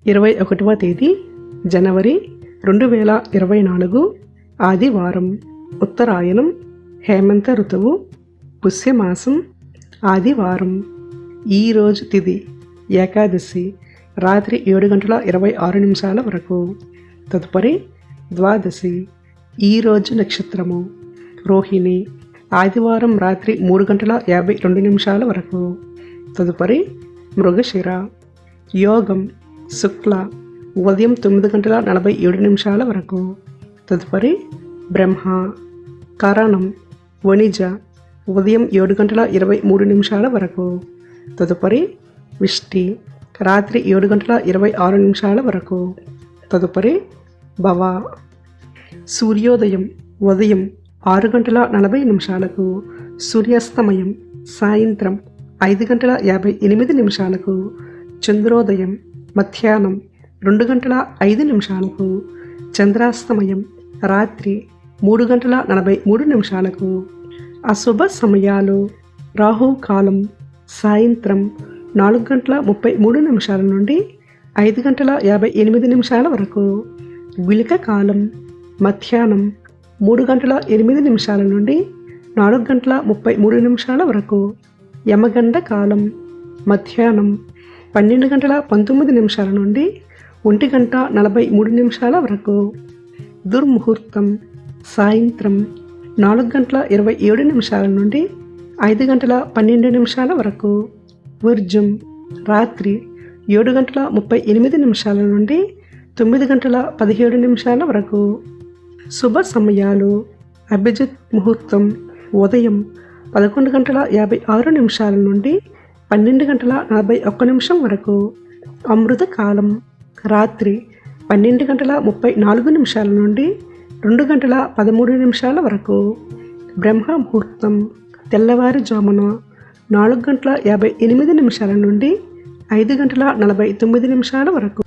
21వ తేదీ జనవరి 2024 ఆదివారం. ఉత్తరాయణం, హేమంత ఋతువు, పుష్యమాసం, ఆదివారం. ఈరోజు తిథి ఏకాదశి రాత్రి 7:26 వరకు. తదుపరి ద్వాదశి. ఈరోజు నక్షత్రము రోహిణి. ఆదివారం రాత్రి 3:52 వరకు. తదుపరి మృగశిర. యోగం శుక్ల ఉదయం 9:47 వరకు. తదుపరి బ్రహ్మ. కరణం వణిజ ఉదయం 7:23 వరకు. తదుపరి విష్టి రాత్రి 7:26 వరకు. తదుపరి భవ. సూర్యోదయం ఉదయం 6:40 సూర్యాస్తమయం సాయంత్రం 5:58 చంద్రోదయం మధ్యాహ్నం 2:05 చంద్రాస్తమయం రాత్రి 3:43 అశుభ సమయాలు రాహుకాలం సాయంత్రం 4:33 నుండి 5:58 వరకు. గుళిక కాలం మధ్యాహ్నం 3:08 నుండి 4:33 వరకు. యమగండ కాలం మధ్యాహ్నం 12:19 నుండి 1:43 వరకు. దుర్ముహూర్తం సాయంత్రం 4:27 నుండి 5:12 వరకు. వర్జం రాత్రి 7:38 నుండి 9:17 వరకు. శుభ సమయాలు అభిజిత్ ముహూర్తం ఉదయం 11:56 నుండి 12:41 వరకు. అమృత కాలం రాత్రి 12:34 నుండి 2:13 వరకు. బ్రహ్మ ముహూర్తం తెల్లవారుజామున 4:58 నుండి 5:49 వరకు.